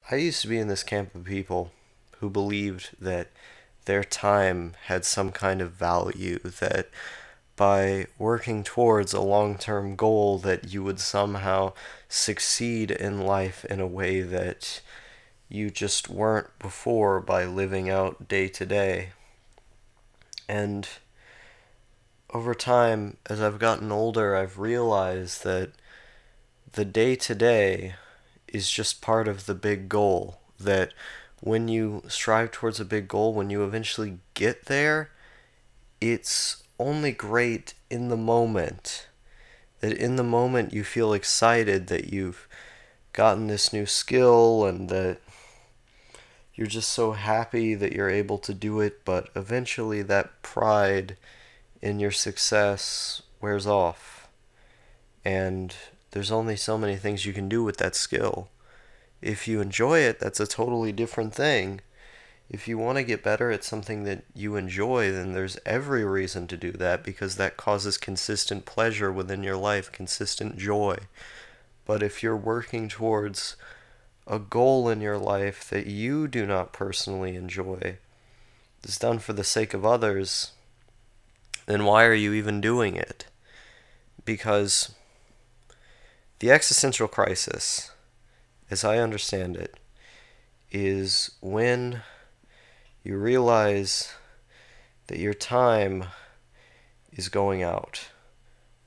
I used to be in this camp of people who believed that their time had some kind of value, that by working towards a long-term goal that you would somehow succeed in life in a way that you just weren't before by living out day to day. And over time, as I've gotten older, I've realized that the day to day is just part of the big goal. That when you strive towards a big goal, when you eventually get there, it's only great in the moment. That in the moment you feel excited that you've gotten this new skill and that you're just so happy that you're able to do it, but eventually that pride in your success wears off. And there's only so many things you can do with that skill. If you enjoy it, that's a totally different thing. If you want to get better at something that you enjoy, then there's every reason to do that because that causes consistent pleasure within your life, consistent joy. But if you're working towards a goal in your life that you do not personally enjoy, is done for the sake of others, then why are you even doing it? Because the existential crisis, as I understand it, is when you realize that your time is going out.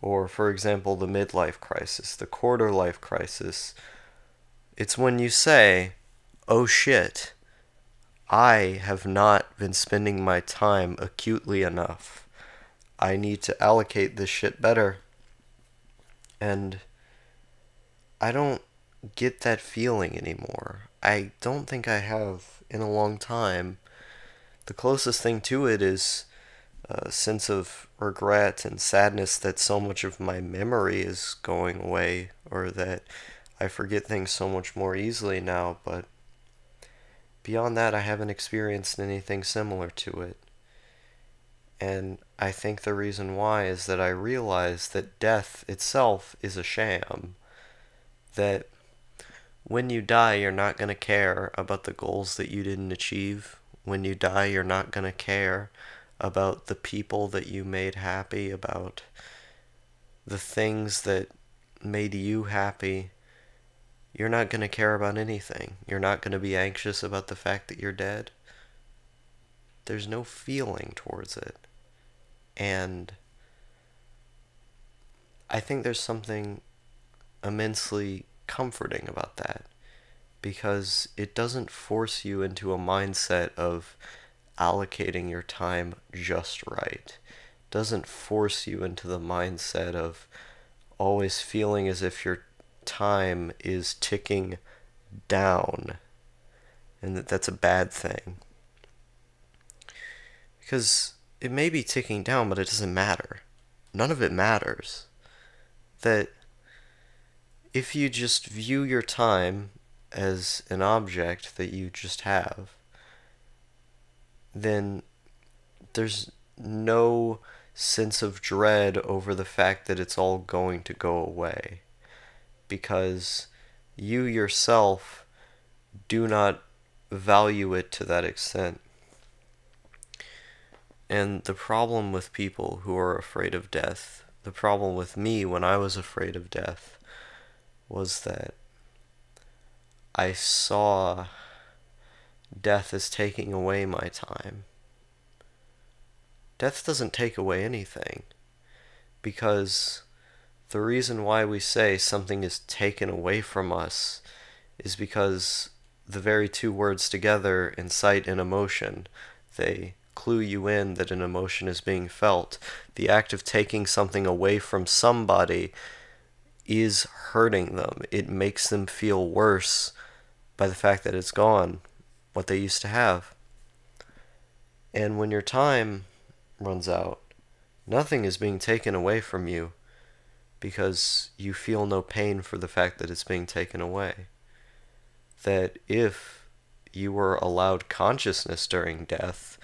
Or, for example, the midlife crisis, the quarter life crisis. It's when you say, oh shit, I have not been spending my time acutely enough. I need to allocate this shit better. And I don't get that feeling anymore. I don't think I have in a long time. The closest thing to it is a sense of regret and sadness that so much of my memory is going away, or that I forget things so much more easily now, but beyond that, I haven't experienced anything similar to it. And I think the reason why is that I realize that death itself is a sham. That when you die, you're not going to care about the goals that you didn't achieve. When you die, you're not going to care about the people that you made happy, about the things that made you happy. You're not going to care about anything. You're not going to be anxious about the fact that you're dead. There's no feeling towards it. And I think there's something immensely comforting about that, because it doesn't force you into a mindset of allocating your time just right. It doesn't force you into the mindset of always feeling as if your time is ticking down and that that's a bad thing. Because it may be ticking down, but it doesn't matter. None of it matters. That if you just view your time as an object that you just have, then there's no sense of dread over the fact that it's all going to go away. Because you yourself do not value it to that extent. And the problem with people who are afraid of death, the problem with me when I was afraid of death, was that I saw death as taking away my time. Death doesn't take away anything, because the reason why we say something is taken away from us is because the very two words together incite an emotion. They clue you in that an emotion is being felt. The act of taking something away from somebody is hurting them. It makes them feel worse by the fact that it's gone, what they used to have. And when your time runs out, nothing is being taken away from you because you feel no pain for the fact that it's being taken away. That if you were allowed consciousness during death,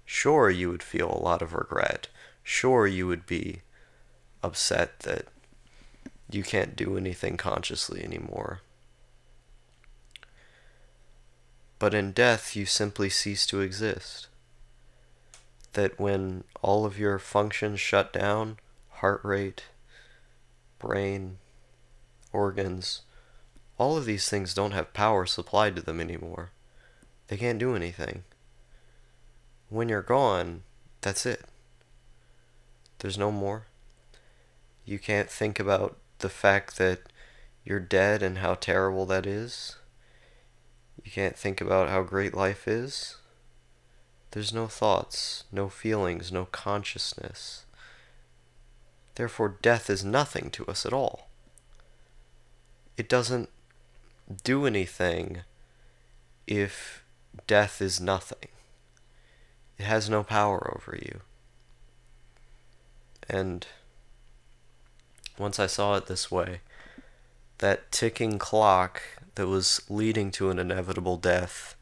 sure, you would feel a lot of regret. Sure, you would be upset that you can't do anything consciously anymore. But in death, you simply cease to exist. That when all of your functions shut down, heart rate, brain, organs, all of these things don't have power supplied to them anymore. They can't do anything. When you're gone, that's it. There's no more. You can't think about the fact that you're dead and how terrible that is. You can't think about how great life is. There's no thoughts, no feelings, no consciousness. Therefore, death is nothing to us at all. It doesn't do anything if death is nothing. It has no power over you. And once I saw it this way, that ticking clock that was leading to an inevitable death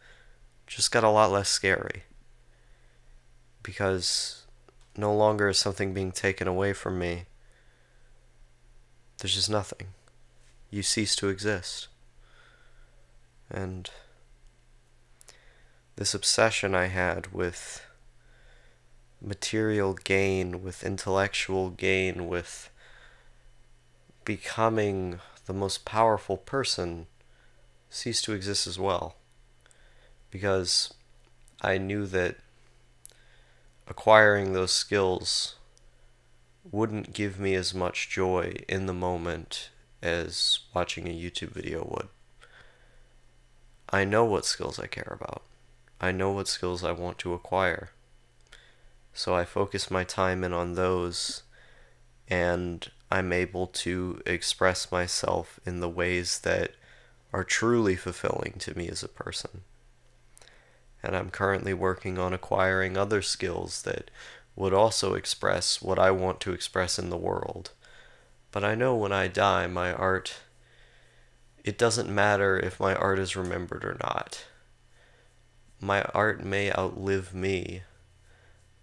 just got a lot less scary. Because no longer is something being taken away from me. There's just nothing. You cease to exist. And this obsession I had with material gain, with intellectual gain, with becoming the most powerful person ceased to exist as well. Because I knew that acquiring those skills wouldn't give me as much joy in the moment as watching a YouTube video would. I know what skills I care about. I know what skills I want to acquire. So I focus my time in on those, and I'm able to express myself in the ways that are truly fulfilling to me as a person. And I'm currently working on acquiring other skills that would also express what I want to express in the world. But I know when I die, my art, it doesn't matter if my art is remembered or not. My art may outlive me,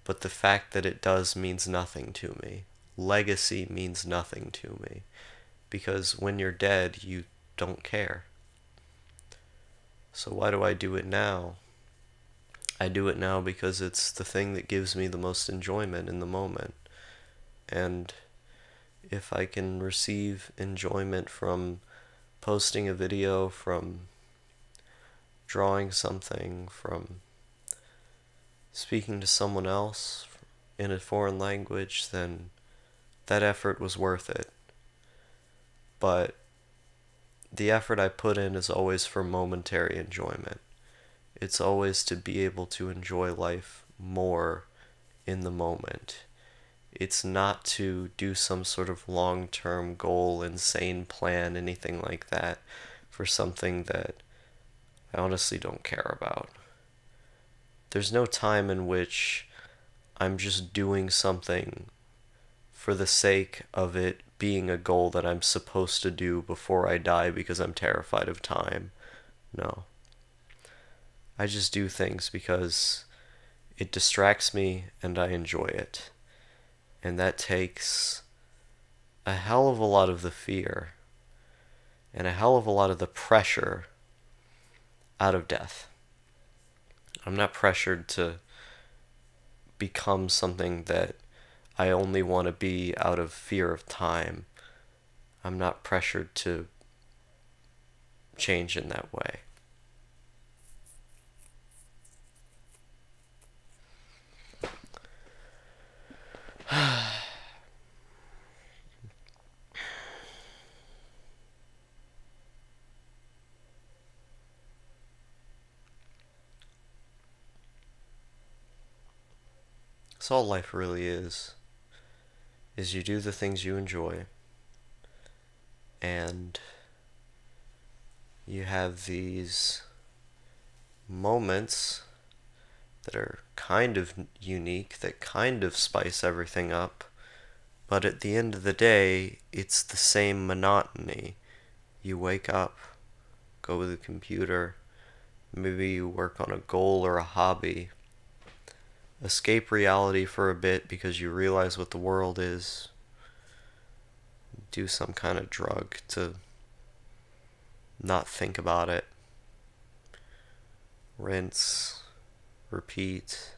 but the fact that it does means nothing to me. Legacy means nothing to me. Because when you're dead, you don't care. So why do I do it now? I do it now because it's the thing that gives me the most enjoyment in the moment. And if I can receive enjoyment from posting a video, from drawing something, from speaking to someone else in a foreign language, then that effort was worth it. But the effort I put in is always for momentary enjoyment. It's always to be able to enjoy life more in the moment. It's not to do some sort of long-term goal, insane plan, anything like that, for something that I honestly don't care about. There's no time in which I'm just doing something for the sake of it being a goal that I'm supposed to do before I die because I'm terrified of time. No. I just do things because it distracts me and I enjoy it. And that takes a hell of a lot of the fear and a hell of a lot of the pressure out of death. I'm not pressured to become something that I only want to be out of fear of time. I'm not pressured to change in that way. That's all life really is you do the things you enjoy, and you have these moments that are kind of unique, that kind of spice everything up, but at the end of the day, it's the same monotony. You wake up, go to the computer, maybe you work on a goal or a hobby, escape reality for a bit because you realize what the world is, do some kind of drug to not think about it, rinse, repeat.